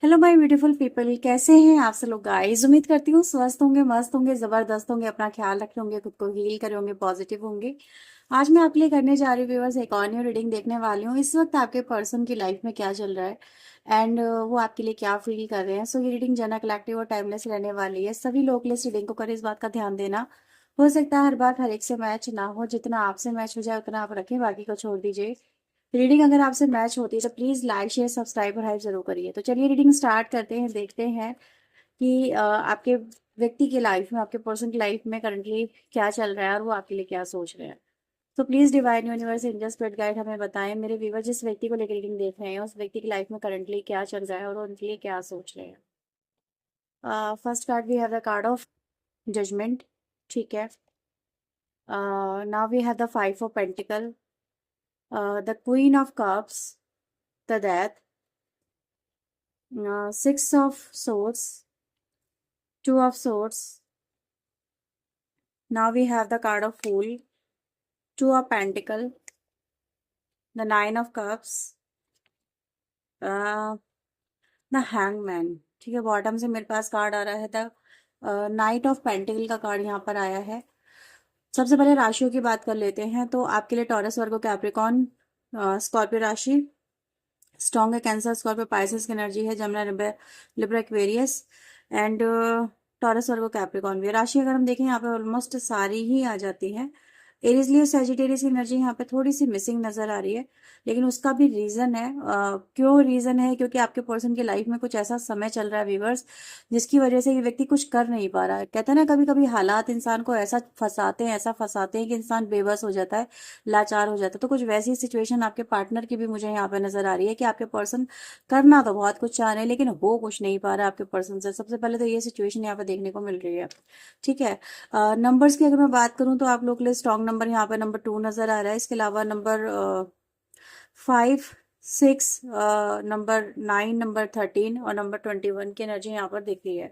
Hello my beautiful people, कैसे हैं आप सब लोग गाइस। उम्मीद करती हूँ स्वस्थ होंगे, मस्त होंगे, जबरदस्त होंगे, अपना ख्याल रख रहे होंगे, खुद को हील करे होंगे, पॉजिटिव होंगे। आज मैं आपके लिए करने जा रही हूँ व्यूअर्स, एक और न्यू रीडिंग देखने वाली हूँ। इस वक्त आपके पर्सन की लाइफ में क्या चल रहा है एंड वो आपके लिए क्या फील कर रहे हैं। सो ये रीडिंग जनरल कलेक्टिव और टाइमलेस रहने वाली है। सभी लोग इस रीडिंग को करें, इस बात का ध्यान देना। हो सकता है हर बात हर एक से मैच ना हो, जितना आपसे मैच हो जाए उतना आप रखें, बाकी को छोड़ दीजिए। रीडिंग अगर आपसे मैच होती है तो प्लीज लाइक शेयर सब्सक्राइब और हेल्प जरूर करिए। तो चलिए रीडिंग स्टार्ट करते हैं, देखते हैं कि आपके व्यक्ति की लाइफ में, आपके पर्सन की लाइफ में करंटली क्या चल रहा है और वो आपके लिए क्या सोच रहे हैं। तो please divine universe angel spirit guide हमें बताएं, मेरे व्यूवर जिस व्यक्ति को लेकर रीडिंग देख रहे हैं उस व्यक्ति की लाइफ में करंटली क्या चल रहा है और वो उनके लिए क्या सोच रहे हैं। First card we have the card of judgement. ठीक है। Now we have the five of pentacle, the queen of cups, the death, six of swords, two of swords. Now we have the card of fool, two of pentacle, the nine of cups, uh, the hangman. ठीक है, bottom से मेरे पास card आ रहा है the night of pentacle का card यहाँ पर आया है। सबसे पहले राशियों की बात कर लेते हैं। तो आपके लिए टॉरस, वर्गो, कैप्रिकॉन, स्कॉर्पियो राशि स्ट्रॉन्ग है। कैंसर, स्कॉर्पियो, पाइसेस की एनर्जी है। Jamuna, Libra, Aquarius and taurus, Virgo, Capricorn भी राशि अगर हम देखें यहाँ पे ऑलमोस्ट सारी ही आ जाती है। एरीज, लियो, सैजिटेरियस की एनर्जी यहाँ पे थोड़ी सी मिसिंग नजर आ रही है, लेकिन उसका भी रीजन है। क्यों रीजन है? क्योंकि आपके पर्सन की लाइफ में कुछ ऐसा समय चल रहा है व्यूवर्स, जिसकी वजह से ये व्यक्ति कुछ कर नहीं पा रहा है। कहते हैं ना, कभी कभी हालात इंसान को ऐसा फंसाते हैं कि इंसान बेबस हो जाता है, लाचार हो जाता है। तो कुछ वैसी सिचुएशन आपके पार्टनर की भी मुझे यहाँ पे नजर आ रही है कि आपके पर्सन करना तो बहुत कुछ चाह रहे हैं लेकिन हो कुछ नहीं पा रहा आपके पर्सन से। सबसे पहले तो ये सिचुएशन यहाँ पे देखने को मिल रही है। ठीक है। नंबर्स की अगर मैं बात करूं तो आप लोग के लिए स्ट्रॉन्ग नंबर यहाँ पे नंबर 2 नजर आ रहा है। इसके अलावा नंबर 5, 6, नंबर 9, नंबर 13 और नंबर 21 की एनर्जी यहाँ पर दिख रही है।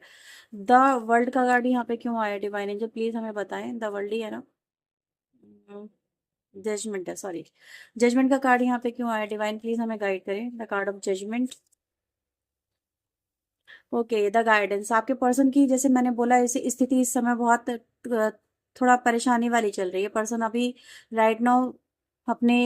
द वर्ल्ड का कार्ड यहाँ पे क्यों आया डिवाइन एंजल, प्लीज हमें बताएं। द वर्ल्ड ही है ना? जजमेंट है, सॉरी। जजमेंट का कार्ड यहाँ पे क्यों आया डिवाइन, प्लीज हमें गाइड करें। The card of judgement. Okay, the guidance. आपके पर्सन की, जैसे मैंने बोला, इस स्थिति इस समय बहुत थोड़ा परेशानी वाली चल रही है। पर्सन अभी राइट नाउ अपने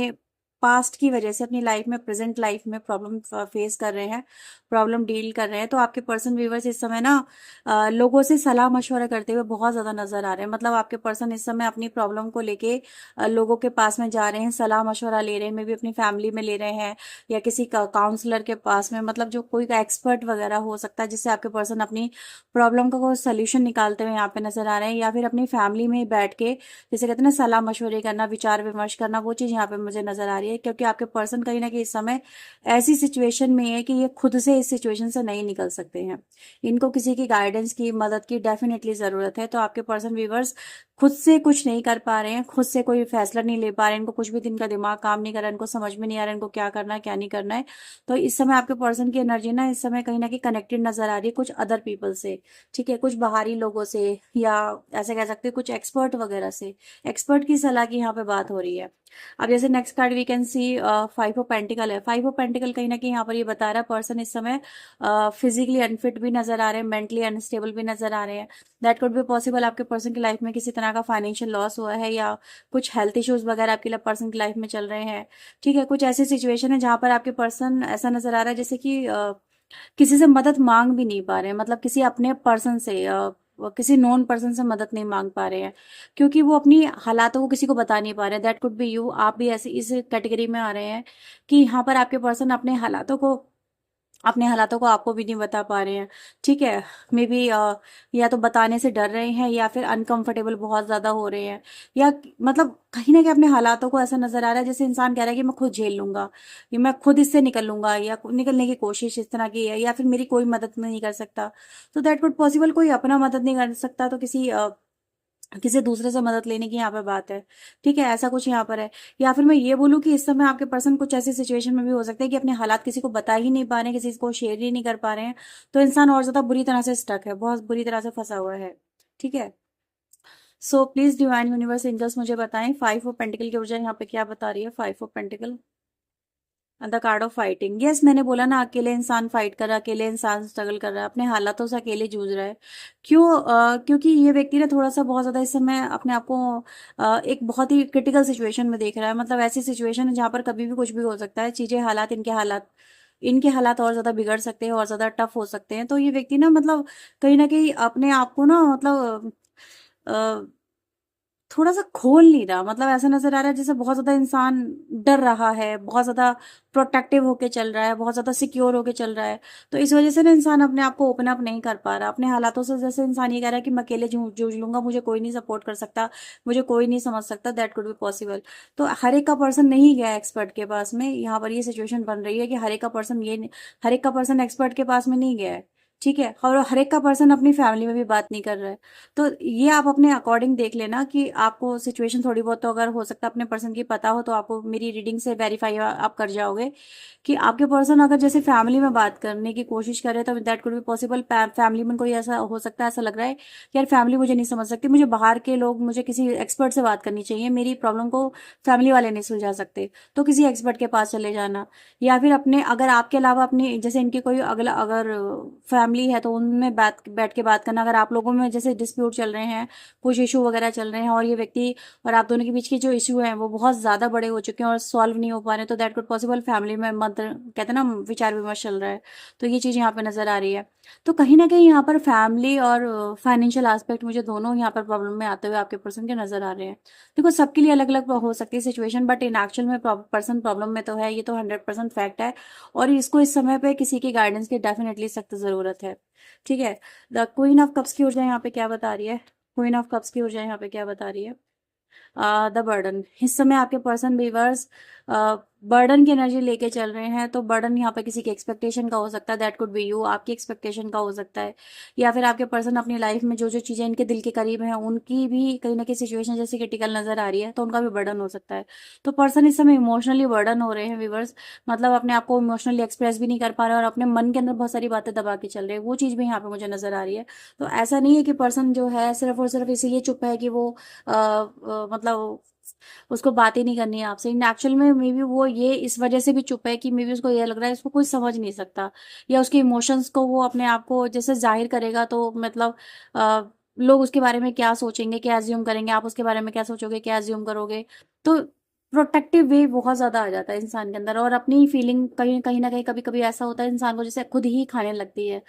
पास्ट की वजह से अपनी लाइफ में, प्रेजेंट लाइफ में प्रॉब्लम फेस कर रहे हैं, प्रॉब्लम डील कर रहे हैं। तो आपके पर्सन व्यूवर्स इस समय ना लोगों से सलाह मशवरा करते हुए बहुत ज्यादा नजर आ रहे हैं। मतलब आपके पर्सन इस समय अपनी प्रॉब्लम को लेके लोगों के पास में जा रहे हैं, सलाह मशवरा ले रहे हैं, मे भी अपनी फैमिली में ले रहे हैं या किसी काउंसलर के पास में, मतलब जो कोई एक्सपर्ट वगैरह हो सकता है जिससे आपके पर्सन अपनी प्रॉब्लम का कोई सोल्यूशन निकालते हुए यहाँ पे नजर आ रहे हैं, या फिर अपनी फैमिली में बैठ के जैसे कहते हैं ना सलाह मशवरे करना, विचार विमर्श करना, वो चीज यहाँ पे मुझे नजर आ रही है। क्योंकि आपके पर्सन कहीं ना कहीं इस समय ऐसी सिचुएशन में है कि ये खुद से इस सिचुएशन से नहीं निकल सकते हैं। इनको किसी की गाइडेंस की, मदद की डेफिनेटली जरूरत है। तो आपके पर्सन व्यूवर्स खुद से कुछ नहीं कर पा रहे हैं, खुद से कोई फैसला नहीं ले पा रहे हैं, इनको कुछ भी दिन का दिमाग काम नहीं कर रहा है, इनको समझ में नहीं आ रहा है इनको क्या करना है क्या नहीं करना है। तो इस समय आपके पर्सन की एनर्जी ना इस समय कहीं ना कहीं कनेक्टेड नजर आ रही है कुछ अदर पीपल से। ठीक है, कुछ बाहरी लोगों से, या ऐसे कह सकते हैं कुछ एक्सपर्ट वगैरह से। एक्सपर्ट की सलाह की यहाँ पे बात हो रही है। अब जैसे next card we can see 5 of pentacle है। 5 ऑफ पेंटिकल कहीं ना कहीं यहाँ पर ये बता रहा है पर्सन इस समय फिजिकली अनफिट भी नजर आ रहे हैं, मेंटली अनस्टेबल भी नजर आ रहे हैं। दैट कुड बी पॉसिबल आपके पर्सन की लाइफ में किसी तरह का फाइनेंशियल लॉस हुआ है, या कुछ हेल्थ इश्यूज वगैरह आपके पर्सन की लाइफ में चल रहे हैं। ठीक है, कुछ ऐसी सिचुएशन है जहां पर आपके पर्सन ऐसा नजर आ रहा है जैसे कि किसी से मदद मांग भी नहीं पा रहे हैं, मतलब किसी अपने पर्सन से वो किसी नॉन पर्सन से मदद नहीं मांग पा रहे हैं, क्योंकि वो अपनी हालातों को किसी को बता नहीं पा रहे हैं। दैट कुड बी यू, आप भी ऐसे इस कैटेगरी में आ रहे हैं कि यहाँ पर आपके पर्सन अपने हालातों को आपको भी नहीं बता पा रहे हैं। ठीक है, मे बी या तो बताने से डर रहे हैं, या फिर अनकंफर्टेबल बहुत ज्यादा हो रहे हैं, या मतलब कहीं ना कहीं अपने हालातों को ऐसा नजर आ रहा है जैसे इंसान कह रहा है कि मैं खुद झेल लूंगा, या मैं खुद इससे निकल लूंगा, या निकलने की कोशिश इस तरह की है, या फिर मेरी कोई मदद नहीं कर सकता। तो दैट कुड पॉसिबल, कोई अपना मदद नहीं कर सकता तो किसी दूसरे से मदद लेने की यहाँ पे बात है। ठीक है, ऐसा कुछ यहाँ पर है। या फिर मैं ये बोलूँ कि इस समय आपके पर्सन कुछ ऐसी सिचुएशन में भी हो सकते हैं कि अपने हालात किसी को बता ही नहीं पा रहे हैं, किसी को शेयर ही नहीं कर पा रहे हैं। तो इंसान और ज्यादा बुरी तरह से स्टक है, बहुत बुरी तरह से फंसा हुआ है। ठीक है। So please divine universe angels मुझे बताएं 5 ऑफ पेंटिकल की ऊर्जा यहाँ पे क्या बता रही है। 5 of pentacle. The card of fighting. Yes, मैंने बोला ना, अकेले इंसान फाइट कर रहा है, अकेले इंसान स्ट्रगल कर रहा है, अपने हालातों से अकेले जूझ रहा है। क्यों? क्योंकि ये व्यक्ति ना थोड़ा सा बहुत ज्यादा इस समय अपने आप को एक बहुत ही क्रिटिकल सिचुएशन में देख रहा है। मतलब ऐसी सिचुएशन है जहां पर कभी भी कुछ भी हो सकता है। चीजें, इनके हालात और ज्यादा बिगड़ सकते हैं और ज्यादा टफ हो सकते हैं। तो ये व्यक्ति ना कहीं अपने आप को ना थोड़ा सा खोल नहीं रहा। मतलब ऐसा नजर आ रहा है जैसे बहुत ज्यादा इंसान डर रहा है, बहुत ज्यादा प्रोटेक्टिव होके चल रहा है, बहुत ज्यादा सिक्योर होके चल रहा है। तो इस वजह से ना इंसान अपने आप को ओपन अप नहीं कर पा रहा अपने हालातों से। जैसे इंसान ये कह रहा है कि मैं अकेले जूझ लूंगा, मुझे कोई नहीं सपोर्ट कर सकता, मुझे कोई नहीं समझ सकता। That could be possible. तो हर एक का पर्सन नहीं गया एक्सपर्ट के पास में। यहाँ पर ये सिचुएशन बन रही है कि हर एक का पर्सन एक्सपर्ट के पास में नहीं गया है। ठीक है, और हर एक का पर्सन अपनी फैमिली में भी बात नहीं कर रहा है। तो ये आप अपने अकॉर्डिंग देख लेना कि आपको सिचुएशन थोड़ी बहुत तो अगर हो सकता है अपने पर्सन की पता हो, तो आपको मेरी रीडिंग से वेरीफाई आप कर जाओगे कि आपके पर्सन अगर जैसे फैमिली में बात करने की कोशिश करे तो that could be possible. Family में कोई ऐसा हो सकता है, ऐसा लग रहा है कि यार फैमिली मुझे नहीं समझ सकती, मुझे बाहर के लोग, मुझे किसी एक्सपर्ट से बात करनी चाहिए, मेरी प्रॉब्लम को फैमिली वाले नहीं सुलझा सकते, तो किसी एक्सपर्ट के पास चले जाना। या फिर अपने, अगर आपके अलावा अपनी जैसे इनकी कोई अगला अगर फैमिली है तो उनमें बैठ के बात करना। अगर आप लोगों में जैसे डिस्प्यूट चल रहे हैं, कुछ इशू वगैरह चल रहे हैं, और ये व्यक्ति और आप दोनों के बीच के जो इशू हैं वो बहुत ज्यादा बड़े हो चुके हैं और सॉल्व नहीं हो पा रहे, तो दैट कुड पॉसिबल फैमिली में मंत्र कहते हैं ना, विचार विमर्श चल रहा है। तो ये चीज यहाँ पे नजर आ रही है। तो कहीं ना कहीं यहाँ पर फैमिली और फाइनेंशियल एस्पेक्ट मुझे दोनों यहाँ पर प्रॉब्लम में आते हुए आपके पर्सन के नजर आ रहे हैं। देखो, सबके लिए अलग अलग हो सकती है सिचुएशन, बट इन एक्चुअल में पर्सन प्रॉब्लम में तो है, ये तो 100% फैक्ट है। और इसको इस समय पे किसी की गाइडेंस की डेफिनेटली सख्त जरूरत है। ठीक है। द क्वीन ऑफ कप्स की ऊर्जा यहाँ पे क्या बता रही है? क्वीन ऑफ कप्स की ऊर्जा यहाँ पे क्या बता रही है? The burden. इस समय आपके पर्सन वीवर्स बर्डन की एनर्जी लेके चल रहे हैं। तो बर्डन यहाँ पे किसी की एक्सपेक्टेशन का हो सकता है, दैट कुड बी यू, आपकी एक्सपेक्टेशन का हो सकता है। या फिर आपके पर्सन अपनी लाइफ में जो जो चीजें इनके दिल के करीब हैं उनकी भी कहीं ना कहीं सिचुएशन जैसे क्रिटिकल नजर आ रही है, तो उनका भी बर्डन हो सकता है। तो पर्सन इस समय इमोशनली बर्डन हो रहे हैं वीवर्स। मतलब अपने आप को इमोशनली एक्सप्रेस भी नहीं कर पा रहे और अपने मन के अंदर बहुत सारी बातें दबा के चल रहे हैं, वो चीज भी यहाँ पे मुझे नजर आ रही है। तो ऐसा नहीं है कि पर्सन जो है सिर्फ और सिर्फ इसीलिए चुप है कि वो मतलब उसको बात ही नहीं करनी है आपसे। इन एक्चुअल में मे बी वो ये इस वजह से भी चुप है कि मे बी उसको ये लग रहा है इसको कोई समझ नहीं सकता, या उसके इमोशंस को वो अपने आप को जैसे जाहिर करेगा तो मतलब लोग उसके बारे में क्या सोचेंगे, क्या एज्यूम करेंगे, आप उसके बारे में क्या सोचोगे, क्या एज्यूम करोगे। तो प्रोटेक्टिव वे बहुत ज्यादा आ जाता है इंसान के अंदर, और अपनी फीलिंग कहीं कहीं ना कहीं कभी कभी ऐसा होता है इंसान को जैसे खुद ही खाने लगती है।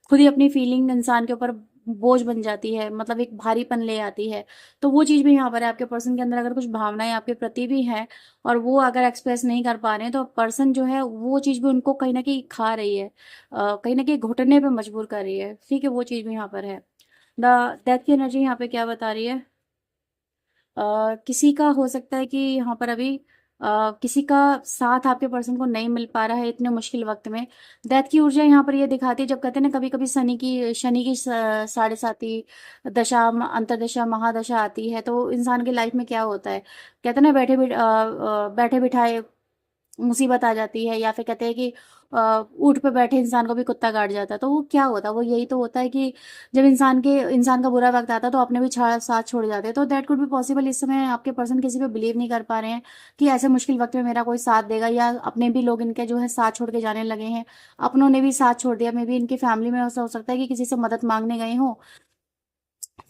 खुद ही अपनी फीलिंग इंसान के ऊपर बोझ बन जाती है, मतलब एक भारीपन ले आती है। तो वो चीज भी यहाँ पर है। आपके पर्सन के अंदर अगर कुछ भावनाएं आपके प्रति भी है और वो अगर एक्सप्रेस नहीं कर पा रहे हैं, तो पर्सन जो है वो चीज भी उनको कहीं ना कहीं खा रही है, कहीं ना कहीं घुटने पे मजबूर कर रही है। ठीक है, वो चीज भी यहाँ पर है। द डेथ की एनर्जी यहाँ पे क्या बता रही है? किसी का हो सकता है कि यहाँ पर अभी किसी का साथ आपके पर्सन को नहीं मिल पा रहा है इतने मुश्किल वक्त में। डेथ की ऊर्जा यहाँ पर ये दिखाती है, जब कहते हैं ना कभी कभी शनि की साढ़े साती दशा, अंतरदशा, महादशा आती है, तो इंसान की लाइफ में क्या होता है, कहते हैं ना बैठे बिठाए मुसीबत आ जाती है, या फिर कहते हैं कि ऊँट पे बैठे इंसान को भी कुत्ता काट जाता है। तो वो क्या होता है, वो यही तो होता है कि जब इंसान का बुरा वक्त आता है तो अपने भी साथ छोड़ जाते हैं। तो दैट कुड बी पॉसिबल इस समय आपके पर्सन किसी पे बिलीव नहीं कर पा रहे हैं कि ऐसे मुश्किल वक्त में मेरा कोई साथ देगा, या अपने भी लोग इनके जो है साथ छोड़ के जाने लगे हैं, अपनों ने भी साथ छोड़ दिया। मे बी इनकी फैमिली में ऐसा हो सकता है कि किसी से मदद मांगने गए हो,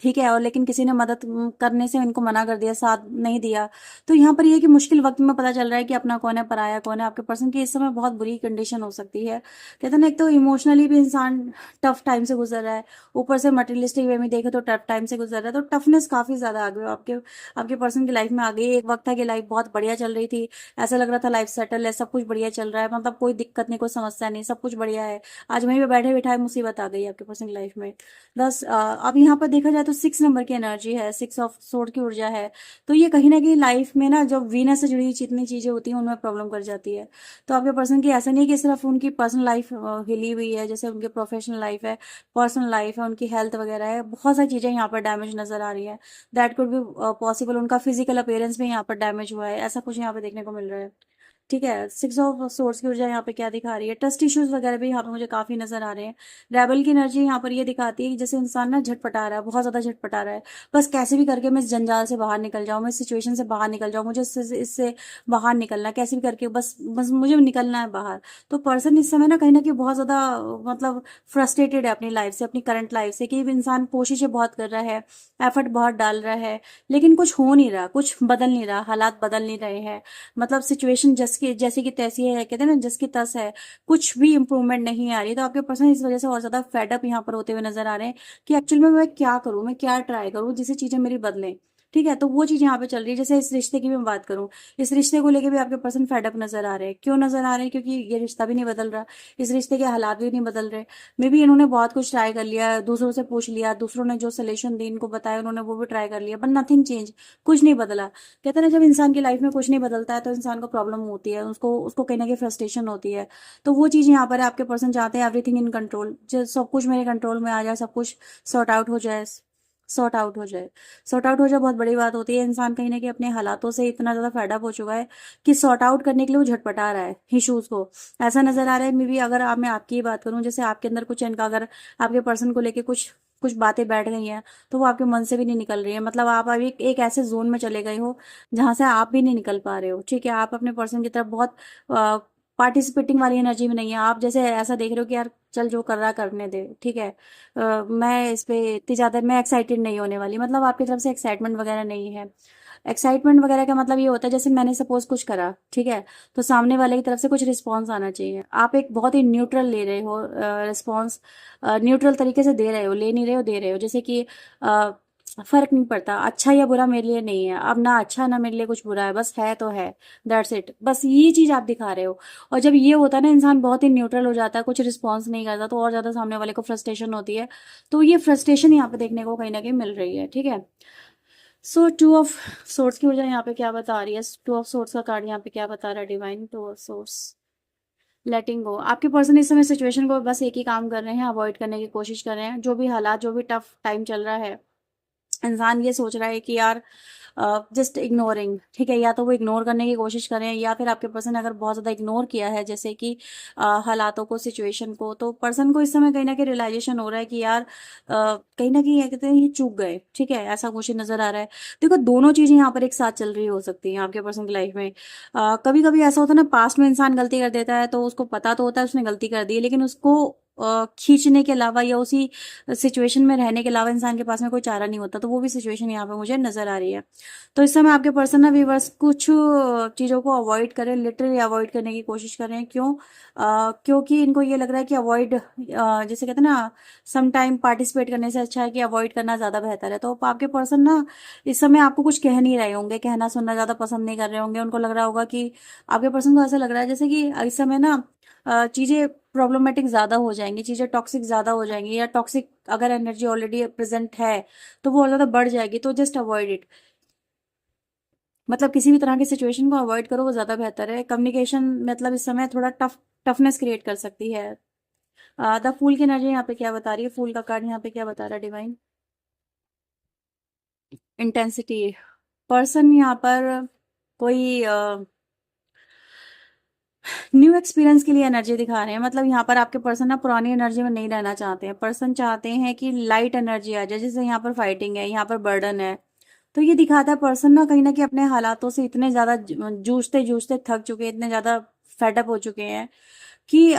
ठीक है, और लेकिन किसी ने मदद करने से इनको मना कर दिया, साथ नहीं दिया। तो यहाँ पर ये है कि मुश्किल वक्त में पता चल रहा है कि अपना कौन है, पराया कौन है। आपके पर्सन की इस समय बहुत बुरी कंडीशन हो सकती है। कहते हैं ना, एक तो इमोशनली भी इंसान टफ टाइम से गुजर रहा है, ऊपर से मटेरियलिस्टिक वे में देखे तो टफ टाइम से गुजर रहा है। तो टफनेस काफी ज्यादा आ गई हो आपके आपके पर्सन की लाइफ में आ गई। एक वक्त था कि लाइफ बहुत बढ़िया चल रही थी, ऐसा लग रहा था लाइफ सेटल है, सब कुछ बढ़िया चल रहा है, मतलब कोई दिक्कत नहीं, कोई समस्या नहीं, सब कुछ बढ़िया है। आज वहीं पे बैठे बैठाए मुसीबत आ गई आपके पर्सन की लाइफ में। अब यहाँ पर देखा जाए तो 6 नंबर की एनर्जी है, 6 ऑफ सोर्ड की ऊर्जा है। तो ये कहीं ना कहीं लाइफ में ना जो वीनस से जुड़ी जितनी चीजें होती हैं उनमें प्रॉब्लम कर जाती है। तो आपके पर्सन की ऐसा नहीं है कि सिर्फ उनकी पर्सनल लाइफ हिली हुई है, जैसे उनकी प्रोफेशनल लाइफ है, पर्सनल लाइफ है, उनकी हेल्थ वगैरह है, बहुत सारी चीजें यहाँ पर डैमेज नजर आ रही है। That could be possible. उनका फिजिकल अपीयरेंस भी यहाँ पर डैमेज हुआ है, ऐसा कुछ यहाँ पे देखने को मिल रहा है। ठीक है, 6 ऑफ सोर्स की ऊर्जा यहाँ पे क्या दिखा रही है, ट्रस्ट इश्यूज वगैरह भी यहाँ पे मुझे काफी नजर आ रहे हैं। रेबल की एनर्जी यहाँ पर ये दिखाती है कि जैसे इंसान ना झटपटा रहा है, बहुत ज्यादा झटपटा रहा है, बस कैसे भी करके मैं इस जंजाल से बाहर निकल जाऊं, मैं इस सिचुएशन से बाहर निकल जाऊं, मुझे इससे बाहर निकलना है, कैसे भी करके बस बस मुझे निकलना है बाहर। तो पर्सन इस समय ना कहीं बहुत ज्यादा मतलब फ्रस्ट्रेटेड है अपनी लाइफ से, अपनी करंट लाइफ से, कि इंसान कोशिशें बहुत कर रहा है, एफर्ट बहुत डाल रहा है, लेकिन कुछ हो नहीं रहा, कुछ बदल नहीं रहा, हालात बदल नहीं रहे हैं। मतलब सिचुएशन जैसी जैसी की तैसी है, कहते हैं ना जस की तस है, कुछ भी इंप्रूवमेंट नहीं आ रही। तो आपके पर्सन इस वजह से और ज्यादा फेडअप यहाँ पर होते हुए नजर आ रहे हैं कि एक्चुअल में मैं क्या करूं, मैं क्या ट्राई करूं जिससे चीजें मेरी बदलें। ठीक है, तो वो चीज यहाँ पे चल रही है। जैसे इस रिश्ते की भी मैं बात करूं, इस रिश्ते को लेके भी आपके पर्सन फेडअप नजर आ रहे हैं। क्यों नजर आ रहे हैं? क्योंकि ये रिश्ता भी नहीं बदल रहा, इस रिश्ते के हालात भी नहीं बदल रहे। मे बी इन्होंने बहुत कुछ ट्राई कर लिया, दूसरों से पूछ लिया, दूसरों ने जो सोल्यूशन दी इनको बताया, उन्होंने वो भी ट्राई कर लिया, बट नथिंग चेंज, कुछ नहीं बदला। कहते हैं ना, जब इंसान की लाइफ में कुछ नहीं बदलता है तो इंसान को प्रॉब्लम होती है, उसको उसको कहीं ना कहीं फ्रस्ट्रेशन होती है। तो वो चीज यहाँ पर है, आपके पर्सन चाहते हैं एवरीथिंग इन कंट्रोल, जो सब कुछ मेरे कंट्रोल में आ जाए, सब कुछ सॉर्ट आउट हो जाए, सॉर्ट आउट हो जाए, सॉर्ट आउट हो जाए, बहुत बड़ी बात होती है। इंसान कहीं ना कहीं अपने हालातों से इतना ज्यादा फेडअप हो चुका है कि सॉर्ट आउट करने के लिए वो झटपटा रहा है इश्यूज को। ऐसा नजर आ रहा है। मे बी अगर मैं आपकी ही बात करूं, जैसे आपके अंदर कुछ इनका, अगर आपके पर्सन को लेके कुछ कुछ बातें बैठ गई हैं तो वो आपके मन से भी नहीं निकल रही है। मतलब आप अभी एक ऐसे जोन में चले गए हो जहां से आप भी नहीं निकल पा रहे हो। ठीक है, आप अपने पर्सन की तरफ बहुत पार्टिसिपेटिंग वाली एनर्जी में नहीं है। आप जैसे ऐसा देख रहे हो कि यार चल जो कर रहा है करने दे, ठीक है, मैं इस पे इतनी ज्यादा मैं एक्साइटेड नहीं होने वाली। मतलब आपकी तरफ से एक्साइटमेंट वगैरह नहीं है। एक्साइटमेंट वगैरह का मतलब ये होता है, जैसे मैंने सपोज कुछ करा, ठीक है, तो सामने वाले की तरफ से कुछ रिस्पॉन्स आना चाहिए। आप एक बहुत ही न्यूट्रल ले रहे हो रिस्पॉन्स, न्यूट्रल तरीके से दे रहे हो, ले नहीं रहे हो, दे रहे हो। जैसे कि फर्क नहीं पड़ता अच्छा या बुरा मेरे लिए नहीं है, अब ना अच्छा ना मेरे लिए कुछ बुरा है, बस है तो है, दैट्स इट, बस ये चीज आप दिखा रहे हो। और जब ये होता है ना, इंसान बहुत ही न्यूट्रल हो जाता है, कुछ रिस्पॉन्स नहीं करता, तो और ज्यादा सामने वाले को फ्रस्ट्रेशन होती है। तो ये फ्रस्ट्रेशन यहाँ पे देखने को कहीं ना कहीं मिल रही है। ठीक है, सो टू ऑफ सोर्स की ऊर्जा यहाँ पे क्या बता रही है, टू ऑफ सोर्स का कार्ड यहाँ पे क्या बता रहा है डिवाइन, टू ऑफ सोर्स, लेटिंग गो। आपके पर्सन इस समय सिचुएशन को बस एक ही काम कर रहे हैं, अवॉइड करने की कोशिश कर रहे हैं। जो भी हालात, जो भी टफ टाइम चल रहा है, इंसान ये सोच रहा है कि यार जस्ट इग्नोरिंग, ठीक है, या तो वो इग्नोर करने की कोशिश करें, या फिर आपके पर्सन ने अगर बहुत ज्यादा इग्नोर किया है जैसे कि हालातों को, सिचुएशन को, तो पर्सन को इस समय कहीं ना कहीं रियलाइजेशन हो रहा है कि यार कहीं ना कहीं ये कहते हैं ये चूक गए। ठीक है, ऐसा कुछ नजर आ रहा है। देखो, दोनों चीजें यहाँ पर एक साथ चल रही हो सकती हैं आपके पर्सन की लाइफ में। कभी कभी ऐसा होता है ना, पास्ट में इंसान गलती कर देता है तो उसको पता तो होता है उसने गलती कर दी, लेकिन उसको खींचने के अलावा या उसी सिचुएशन में रहने के अलावा इंसान के पास में कोई चारा नहीं होता। तो वो भी सिचुएशन यहाँ पे मुझे नजर आ रही है। तो इस समय आपके पर्सन ना व्यूअर्स कुछ चीजों को अवॉइड करें, लिटरली अवॉइड करने की कोशिश करें। क्यों? क्योंकि इनको ये लग रहा है कि अवॉइड, जैसे कहते हैं ना, सम टाइम पार्टिसिपेट करने से अच्छा है कि अवॉइड करना ज्यादा बेहतर है। तो आपके पर्सन ना इस समय आपको कुछ कह नहीं रहे होंगे, कहना सुनना ज्यादा पसंद नहीं कर रहे होंगे। उनको लग रहा होगा कि आपके पर्सन को ऐसा लग रहा है जैसे कि इस समय ना चीजें प्रॉब्लमेटिक ज्यादा हो जाएंगी, चीजें टॉक्सिक ज्यादा हो जाएंगी, या टॉक्सिक अगर एनर्जी ऑलरेडी प्रेजेंट है तो वो और ज्यादा बढ़ जाएगी। तो जस्ट अवॉइड इट, मतलब किसी भी तरह की सिचुएशन को अवॉइड करो, वो ज्यादा बेहतर है। कम्युनिकेशन मतलब इस समय थोड़ा टफनेस क्रिएट कर सकती है। द फूल की एनर्जी यहाँ पे क्या बता रही है, फूल का कार्ड यहाँ पे क्या बता रहा है डिवाइन, इंटेंसिटी। पर्सन यहाँ पर कोई न्यू एक्सपीरियंस के लिए एनर्जी दिखा रहे हैं। मतलब यहाँ पर आपके पर्सन ना पुरानी एनर्जी में नहीं रहना चाहते हैं। पर्सन चाहते हैं कि लाइट एनर्जी आ जाए, जैसे यहाँ पर फाइटिंग है, यहाँ पर बर्डन है। तो ये दिखाता है पर्सन ना कहीं अपने हालातों से इतने ज्यादा जूझते जूझते थक चुके हैं, इतने ज्यादा फेडअप हो चुके हैं कि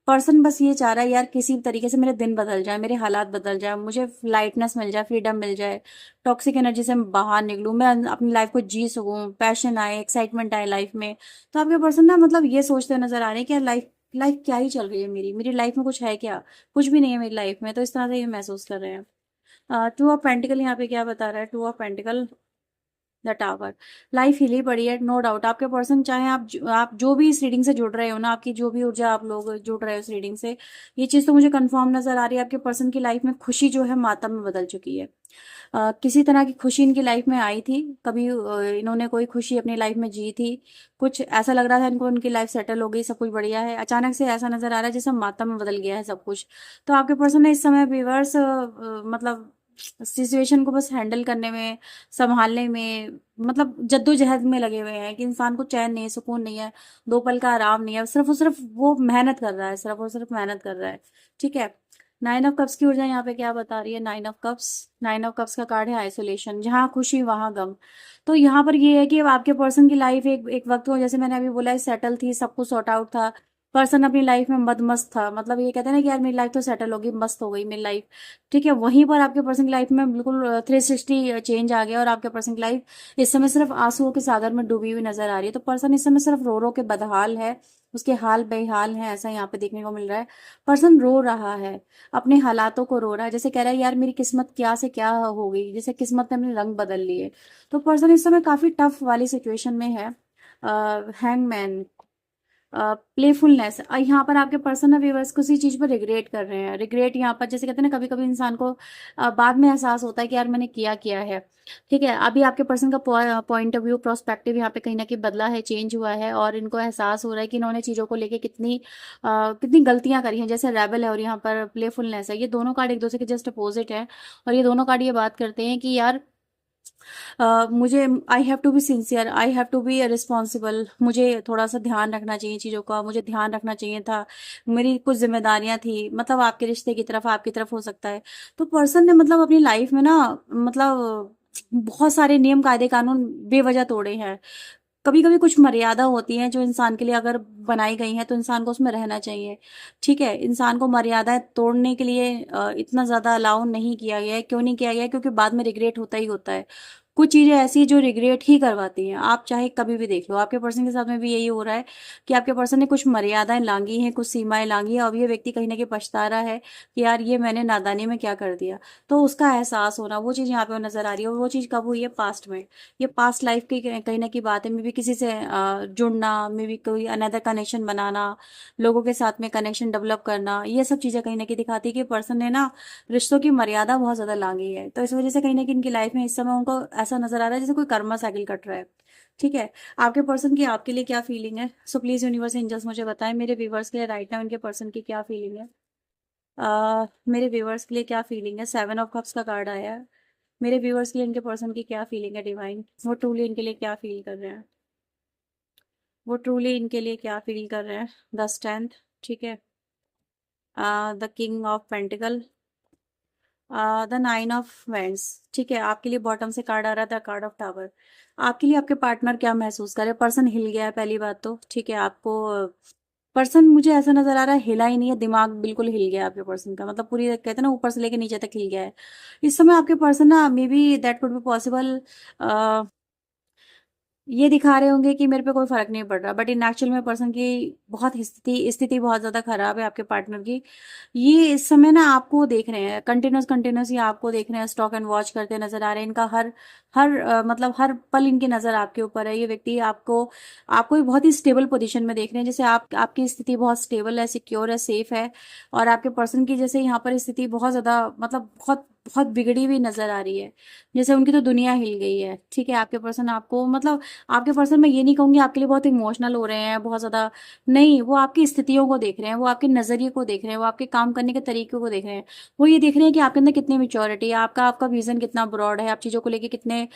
पर्सन बस ये चाह रहा है यार किसी भी तरीके से मेरे दिन बदल जाए, मेरे हालात बदल जाए, मुझे लाइटनेस मिल जाए, फ्रीडम मिल जाए, टॉक्सिक एनर्जी से मैं बाहर निकलूं, मैं अपनी लाइफ को जी सकूं, पैशन आए, एक्साइटमेंट आए लाइफ में। तो आपके पर्सन ना मतलब ये सोचते नजर आ रहे हैं कि यार लाइफ लाइफ क्या ही चल रही है, मेरी मेरी लाइफ में कुछ है क्या, कुछ भी नहीं है मेरी लाइफ में। तो इस तरह से ये महसूस कर रहे हैं। टू ऑफ पेंटिकल यहाँ पे क्या बता रहा है, two of pentacle, the tower. Life हिली पड़ी है, नो डाउट। आपके पर्सन चाहे आप जो भी इस रीडिंग से जुड़ रहे हो ना, आपकी जो भी ऊर्जा आप लोग जुड़ रहे हो इस रीडिंग से, ये चीज तो मुझे कंफर्म नजर आ रही है, आपके पर्सन की लाइफ में खुशी जो है मातम में बदल चुकी है। किसी तरह की खुशी इनकी लाइफ में आई थी, कभी इन्होंने कोई खुशी अपनी लाइफ में जी थी, कुछ ऐसा लग रहा था इनको, उनकी लाइफ सेटल हो गई, सब कुछ बढ़िया है, अचानक से ऐसा नजर आ रहा है जैसे मातम में बदल गया है सब कुछ। तो आपके पर्सन ने इस समय व्यूअर्स मतलब सिचुएशन को बस हैंडल करने में, संभालने में, मतलब जद्दोजहद में लगे हुए हैं कि इंसान को चैन नहीं है, सुकून नहीं है, दो पल का आराम नहीं है, सिर्फ और सिर्फ वो मेहनत कर रहा है, सिर्फ और सिर्फ मेहनत कर रहा है। ठीक है। नाइन ऑफ कप्स की ऊर्जा यहाँ पे क्या बता रही है? नाइन ऑफ कप्स का कार्ड है आइसोलेशन, जहाँ खुशी वहां गम। तो यहाँ पर ये है कि अब आपके पर्सन की लाइफ एक एक वक्त को, जैसे मैंने अभी बोला, सेटल थी, सब कुछ सॉर्ट आउट था, पर्सन अपनी लाइफ में मदमस्त था, मतलब ये कहते हैं ना कि यार मेरी लाइफ तो सेटल होगी, मस्त हो गई मेरी लाइफ। ठीक है, वहीं पर आपके पर्सन की लाइफ में बिल्कुल 360 चेंज आ गया, और आपके पर्सन की लाइफ इस समय सिर्फ आंसुओं के सागर में डूबी हुई नजर आ रही है। तो पर्सन इस समय सिर्फ रो रो के बदहाल है, उसके हाल बेहाल हैं, ऐसा यहाँ पे देखने को मिल रहा है। पर्सन रो रहा है, अपने हालातों को रो रहा है, जैसे कह रहा है यार मेरी किस्मत क्या से क्या हो गई, जैसे किस्मत ने अपने रंग बदल लिए। तो पर्सन इस समय काफी टफ वाली सिचुएशन में है। हैंगमैन, प्लेफुलनेस, यहाँ पर आपके पर्सन ना व्यूअर्स किसी चीज पर रिग्रेट कर रहे हैं। रिग्रेट यहाँ पर जैसे कहते हैं ना, कभी कभी इंसान को बाद में एहसास होता है कि यार मैंने किया किया है। ठीक है, अभी आपके पर्सन का पॉइंट ऑफ व्यू, प्रोस्पेक्टिव यहाँ पे कहीं ना कहीं बदला है, चेंज हुआ है, और इनको एहसास हो रहा है कि इन्होंने चीजों को लेके कितनी गलतियां करी हैं। जैसे रेबल है और यहाँ पर प्लेफुलनेस है, ये दोनों कार्ड एक दूसरे के जस्ट अपोजिट है, और ये दोनों कार्ड ये बात करते हैं कि यार मुझे, I have to be sincere, I have to be responsible, मुझे थोड़ा सा ध्यान रखना चाहिए चीज़ों का, मुझे ध्यान रखना चाहिए था, मेरी कुछ जिम्मेदारियां थी, मतलब आपके रिश्ते की तरफ, आपकी तरफ हो सकता है। तो पर्सन ने मतलब अपनी लाइफ में ना, मतलब बहुत सारे नियम कायदे कानून बेवजह तोड़े हैं। कभी कभी कुछ मर्यादा होती है जो इंसान के लिए अगर बनाई गई है तो इंसान को उसमें रहना चाहिए। ठीक है, इंसान को मर्यादाएं तोड़ने के लिए इतना ज्यादा अलाउ नहीं किया गया है। क्यों नहीं किया गया है? क्योंकि बाद में रिग्रेट होता ही होता है। कुछ चीजें ऐसी हैं जो रिग्रेट ही करवाती हैं, आप चाहे कभी भी देख लो, आपके पर्सन के साथ में भी यही हो रहा है कि आपके पर्सन ने कुछ मर्यादाएं लांगी हैं, कुछ सीमाएं लांगी हैं, अब ये व्यक्ति कहीं ना कहीं पछता रहा है कि यार ये मैंने नादानी में क्या कर दिया। तो उसका एहसास होना, वो चीज यहाँ पे नजर आ रही है, और वो चीज कब हुई है? पास्ट में। ये पास्ट लाइफ की कहीं ना कहीं बात है, मे बी किसी से जुड़ना, मे बी कोई अनदर कनेक्शन बनाना, लोगों के साथ में कनेक्शन डेवलप करना, ये सब चीजें कहीं ना कहीं दिखाती है कि पर्सन ने ना रिश्तों की मर्यादा बहुत ज्यादा लांगी है। तो इस वजह से कहीं ना कहीं इनकी लाइफ में इस समय उनको ऐसा नजर आ रहा है जैसे कोई कर्मा साइकिल कट रहा है। ठीक है, आपके पर्सन की आपके लिए क्या फीलिंग है? सो प्लीज यूनिवर्स एंजल्स मुझे बताएं मेरे व्यूवर्स के लिए राइट नाउ इनके पर्सन की क्या फीलिंग है। मेरे व्यूवर्स के लिए क्या फीलिंग है? 7 ऑफ कप्स का कार्ड आया है। मेरे व्यूअर्स के लिए इनके पर्सन की क्या फीलिंग है डिवाइन? वो ट्रूली इनके लिए क्या फील कर रहे हैं? वो ट्रूली इनके लिए क्या फील कर रहे हैं? The strength. ठीक है, the king of pentacle, the 9 of vends. ठीक है, आपके लिए बॉटम से कार्ड आ रहा था, कार्ड ऑफ टावर। आपके लिए आपके पार्टनर क्या महसूस कर रहे हैं? पर्सन हिल गया है पहली बात तो। ठीक है, आपको पर्सन मुझे ऐसा नजर आ रहा है हिला ही नहीं है, दिमाग बिल्कुल हिल गया है आपके पर्सन का, मतलब पूरी कहते हैं ना ऊपर से लेके नीचे तक हिल गया है। इस समय आपके पर्सन ना, may be that could be possible, ये दिखा रहे होंगे कि मेरे पे कोई फर्क नहीं पड़ रहा, बट इन एक्चुअल में पर्सन की बहुत स्थिति स्थिति बहुत ज्यादा खराब है आपके पार्टनर की। ये इस समय ना आपको देख रहे हैं, कंटिन्यूस कंटिन्यूस ये आपको देख रहे हैं, स्टॉक एंड वॉच करते नजर आ रहे हैं। इनका हर हर मतलब हर पल इनकी नजर आपके ऊपर है। ये व्यक्ति आपको आपको एक बहुत ही स्टेबल पोजीशन में देख रहे हैं, जैसे आप आपकी स्थिति बहुत स्टेबल है, सिक्योर है, सेफ है। और आपके पर्सन की जैसे यहाँ पर स्थिति बहुत ज्यादा, मतलब बहुत बहुत बिगड़ी हुई नजर आ रही है, जैसे उनकी तो दुनिया हिल गई है। ठीक है, आपके पर्सन आपको, मतलब आपके पर्सन, मैं ये नहीं कहूंगी आपके लिए बहुत इमोशनल हो रहे हैं बहुत ज्यादा, नहीं, वो आपकी स्थितियों को देख रहे हैं, वो आपके नजरिए को देख रहे हैं, वो आपके काम करने के तरीके को देख रहे हैं। वो ये देख रहे हैं कि आपके अंदर कितनी मेच्योरिटी है, आपका आपका विजन कितना ब्रॉड है, आप चीजों को लेके कितने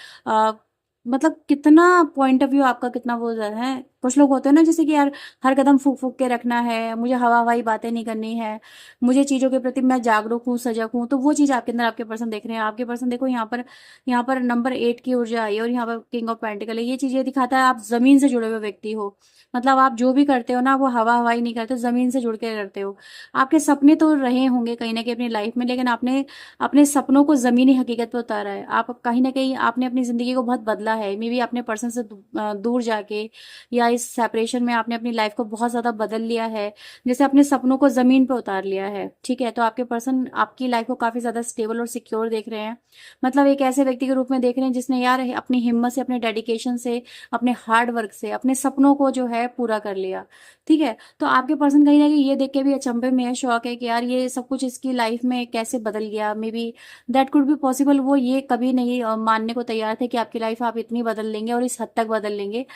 मतलब कितना पॉइंट ऑफ व्यू आपका कितना वो है। कुछ लोग होते हैं ना जैसे कि यार हर कदम फूक फूक के रखना है, मुझे हवा हवाई बातें नहीं करनी है, मुझे चीजों के प्रति मैं जागरूक हूँ, सजग हूँ। तो वो चीज आपके अंदर आपके पर्सन देख रहे हैं। आपके पर्सन देखो यहाँ पर नंबर 8 की ऊर्जा आई है, और यहाँ पर किंग ऑफ पेंटिकल है। ये चीज ये दिखाता है आप जमीन से जुड़े हुए व्यक्ति हो, मतलब आप जो भी करते हो ना वो हवा हवाई नहीं करते, जमीन से जुड़ के करते हो। आपके सपने तो रहे होंगे कहीं ना कहीं अपनी लाइफ में, लेकिन आपने अपने सपनों को जमीनी हकीकत पर उतारा है। आप कहीं ना कहीं आपने अपनी जिंदगी को बहुत बदला है, मे बी अपने पर्सन से दूर जाके, या इस सेपरेशन में आपने अपनी लाइफ को बहुत ज्यादा बदल लिया है, जैसे अपने सपनों को जमीन पर उतार लिया है। ठीक है, तो आपके पर्सन आपकी लाइफ को काफी ज्यादा स्टेबल और सिक्योर देख रहे हैं, मतलब एक ऐसे व्यक्ति के रूप में देख रहे हैं जिसने यार अपनी हिम्मत से, अपने डेडिकेशन से, अपने हार्ड वर्क से अपने सपनों को जो है पूरा कर लिया। ठीक है, तो आपके पर्सन कहीं ना कहीं ये देख के भी अचंभे में है, शौक है कि यार ये सब कुछ इसकी लाइफ में कैसे बदल गया। May be that could be possible, वो ये कभी नहीं मानने को तैयार थे कि आपकी लाइफ आप इतनी बदल लेंगे और इस हद तक बदल लेंगे।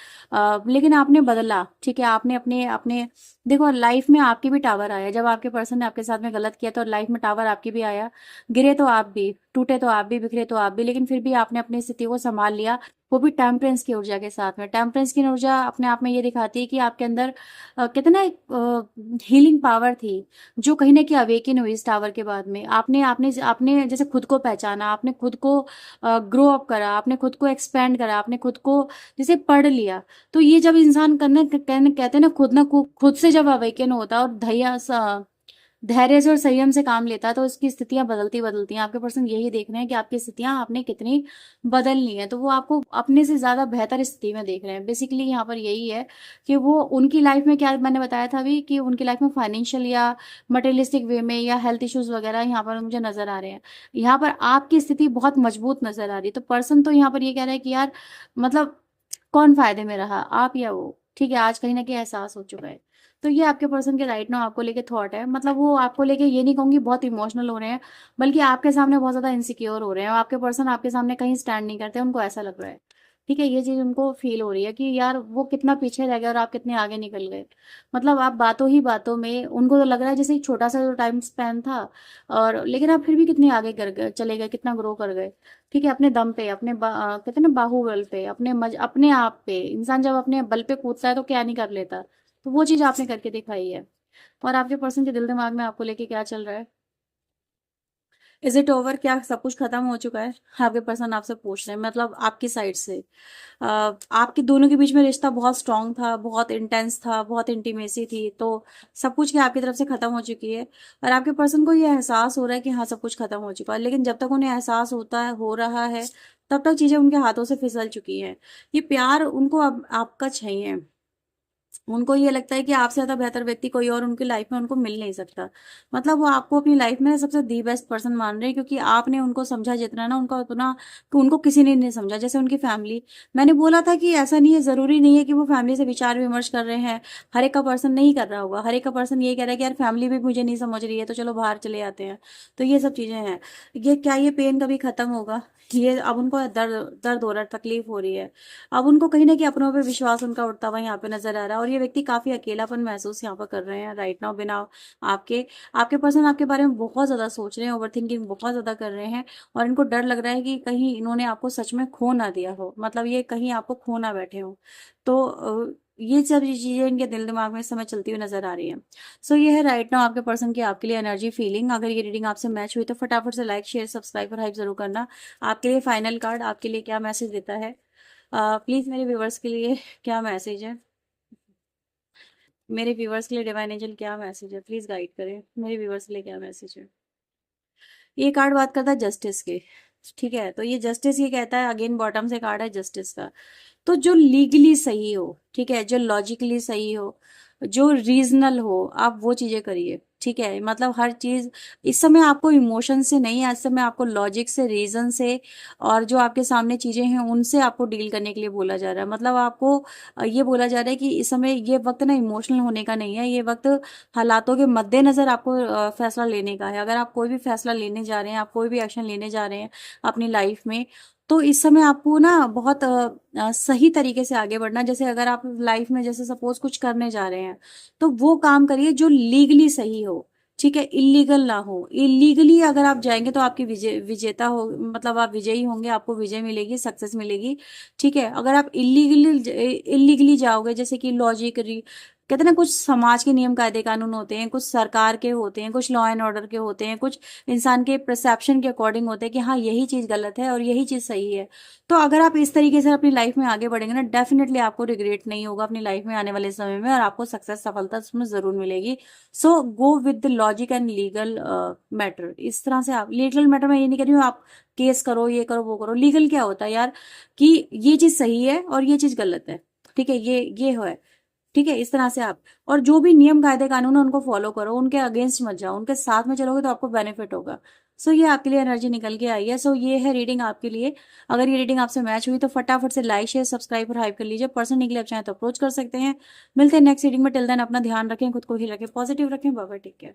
लेकिन आपने बदला। ठीक है, आपने अपने अपने देखो लाइफ में आपकी भी टावर आया, जब आपके पर्सन ने आपके साथ में गलत किया तो लाइफ में टावर आपकी भी आया, गिरे तो आप भी, टूटे तो आप भी, बिखरे तो आप भी, लेकिन फिर भी आपने अपनी स्थिति को संभाल लिया, वो भी टेम्परेंस की ऊर्जा के साथ में। टेम्परेंस की ऊर्जा अपने आप में ये दिखाती है कि आपके अंदर कितना हीलिंग पावर थी, जो कहीं ना कहीं अवेकन हुई इस टावर के बाद में। आपने आपने आपने जैसे खुद को पहचाना, आपने खुद को ग्रो अप करा, आपने खुद को एक्सपेंड करा, आपने खुद को जैसे पढ़ लिया। तो ये जब इंसान कहते हैं ना खुद से जब अवेकन होता है और धैर्य से और संयम से काम लेता है, तो उसकी स्थितियां बदलती बदलती हैं। आपके पर्सन यही देख रहे हैं कि आपकी स्थितियां आपने कितनी बदलनी है, तो वो आपको अपने से ज्यादा बेहतर स्थिति में देख रहे हैं। बेसिकली यहाँ पर यही है कि वो उनकी लाइफ में, क्या मैंने बताया था अभी, कि उनकी लाइफ में फाइनेंशियल या मटेरियलिस्टिक वे में या हेल्थ इश्यूज वगैरह यहाँ पर मुझे नजर आ रहे हैं। यहाँ पर आपकी स्थिति बहुत मजबूत नजर आ रही है। तो पर्सन तो यहाँ पर ये कह रहा है कि यार मतलब कौन फायदे में रहा, आप या वो, ठीक है, आज कहीं ना कहीं एहसास हो चुका है। तो ये आपके पर्सन के राइट नाउ आपको लेके थॉट है। मतलब वो आपको लेके, ये नहीं कहूंगी बहुत इमोशनल हो रहे हैं, बल्कि आपके सामने बहुत ज्यादा इनसिक्योर हो रहे हैं, और आपके पर्सन आपके सामने कहीं स्टैंड नहीं करते, उनको ऐसा लग रहा है। ठीक है, ये चीज उनको फील हो रही है कि यार वो कितना पीछे रह गया और आप कितने आगे निकल गए। मतलब आप बातों ही बातों में, उनको तो लग रहा है जैसे एक छोटा सा जो टाइम स्पैन था, और लेकिन आप फिर भी कितने आगे कर गए, चले गए, कितना ग्रो कर गए। ठीक है, अपने दम पे, कहते हैं ना बाहुबल पे, अपने आप पे। इंसान जब अपने बल पे कूदता है तो क्या नहीं कर लेता, तो वो चीज आपने करके दिखाई है। और आपके पर्सन के दिल दिमाग में आपको लेके क्या चल रहा है? Is it over? क्या सब कुछ खत्म हो चुका है? आपके पर्सन आपसे पूछ रहे हैं, मतलब आपकी साइड से आपके दोनों के बीच में रिश्ता बहुत स्ट्रांग था, बहुत इंटेंस था, बहुत इंटीमेसी थी, तो सब कुछ क्या आपकी तरफ से खत्म हो चुकी है? और आपके पर्सन को ये एहसास हो रहा है कि हाँ सब कुछ खत्म हो चुका है, लेकिन जब तक उन्हें एहसास होता है, हो रहा है, तब तक चीजें उनके हाथों से फिसल चुकी हैं। ये प्यार उनको अब आपका चाहिए। उनको ये लगता है कि आपसे ज्यादा बेहतर व्यक्ति कोई और उनकी लाइफ में उनको मिल नहीं सकता। मतलब वो आपको अपनी लाइफ में सबसे दी बेस्ट पर्सन मान रहे हैं, क्योंकि आपने उनको समझा जितना ना, उनका उतना कि उनको किसी ने नहीं समझा। जैसे उनकी फैमिली, मैंने बोला था कि ऐसा नहीं है, जरूरी नहीं है कि वो फैमिली से विचार विमर्श कर रहे हैं। हर एक का पर्सन नहीं कर रहा होगा, हर एक का पर्सन ये कह रहा है कि यार फैमिली भी मुझे नहीं समझ रही है, तो चलो बाहर चले जाते हैं। तो ये सब चीजें हैं। ये क्या, ये पेन कभी खत्म होगा? ये अब उनको दर्द दर्द हो रहा है, तकलीफ हो रही है। अब उनको कहीं ना कहीं अपनों पे विश्वास उनका उठता हुआ यहाँ पे नजर आ रहा है, और ये व्यक्ति काफी अकेलापन महसूस यहाँ पर कर रहे हैं राइट नाउ, बिना आपके। आपके पर्सन आपके बारे में बहुत ज्यादा सोच रहे हैं, ओवर थिंकिंग बहुत ज्यादा कर रहे हैं, और इनको डर लग रहा है कि कहीं इन्होंने आपको सच में खो ना दिया हो, मतलब ये कहीं आपको खो ना बैठे हो। तो ये सब चीजें इनके दिल दिमाग में इस समय चलती हुई नजर आ रही है। सो ये है राइट नाउ आपके पर्सन की आपके लिए एनर्जी फीलिंग। अगर ये रीडिंग आपसे मैच हुई तो फटाफट से लाइक शेयर सब्सक्राइब और हाइप जरूर करना। आपके लिए फाइनल कार्ड आपके लिए क्या मैसेज देता है? प्लीज मेरे व्यूवर्स के लिए क्या मैसेज है? मेरे व्यूवर्स के लिए डिवाइन एंजल क्या मैसेज है? प्लीज गाइड करें, मेरे व्यूवर्स के लिए क्या मैसेज है? ये कार्ड बात करता है जस्टिस के। ठीक है, तो ये जस्टिस ये कहता है, अगेन बॉटम से कार्ड है जस्टिस का। तो जो लीगली सही हो, ठीक है, जो लॉजिकली सही हो, जो रीजनल हो, आप वो चीजें करिए। ठीक है, मतलब हर चीज इस समय आपको इमोशन से नहीं है, इस समय आपको लॉजिक से, रीजन से, और जो आपके सामने चीजें हैं उनसे आपको डील करने के लिए बोला जा रहा है। मतलब आपको ये बोला जा रहा है कि इस समय ये वक्त ना इमोशनल होने का नहीं है, ये वक्त हालातों के मद्देनजर आपको फैसला लेने का है। अगर आप कोई भी फैसला लेने जा रहे हैं, आप कोई भी एक्शन लेने जा रहे हैं अपनी लाइफ में, तो इस समय आपको ना बहुत सही तरीके से आगे बढ़ना। जैसे अगर आप लाइफ में जैसे सपोज कुछ करने जा रहे हैं, तो वो काम करिए जो लीगली सही हो। ठीक है, इलीगल ना हो। इलीगली अगर आप जाएंगे तो आपकी विजेता हो, मतलब आप विजयी होंगे, आपको विजय मिलेगी, सक्सेस मिलेगी। ठीक है, अगर आप इलीगली जाओगे, जैसे कि लॉजिक, कहते हैं ना, कुछ समाज के नियम कायदे कानून होते हैं, कुछ सरकार के होते हैं, कुछ लॉ एंड ऑर्डर के होते हैं, कुछ इंसान के परसेप्शन के अकॉर्डिंग होते हैं कि हाँ यही चीज गलत है और यही चीज सही है। तो अगर आप इस तरीके से अपनी लाइफ में आगे बढ़ेंगे ना, डेफिनेटली आपको रिग्रेट नहीं होगा अपनी लाइफ में आने वाले समय में, और आपको सक्सेस, सफलता उसमें जरूर मिलेगी। So go with the logic and legal matter. इस तरह से आप लीगल मैटर में ये नहीं कह रही हूँ आप केस करो, ये करो, वो करो। लीगल क्या होता है यार, कि ये चीज सही है और ये चीज गलत है। ठीक है, ये है। ठीक है, इस तरह से आप, और जो भी नियम कायदे कानून है उनको फॉलो करो, उनके अगेंस्ट मत जाओ, उनके साथ में चलोगे तो आपको बेनिफिट होगा। सो ये आपके लिए एनर्जी निकल के आई है। सो ये है रीडिंग आपके लिए। अगर ये रीडिंग आपसे मैच हुई तो फटाफट से लाइक शेयर सब्सक्राइब और हाइप कर लीजिए। पर्सनली के लिए आप चाहें तो अप्रोच कर सकते हैं। मिलते हैं नेक्स्ट रीडिंग में। टिल देन अपना ध्यान रखें, खुद को ही रखें, पॉजिटिव रखें। Bye bye, take care.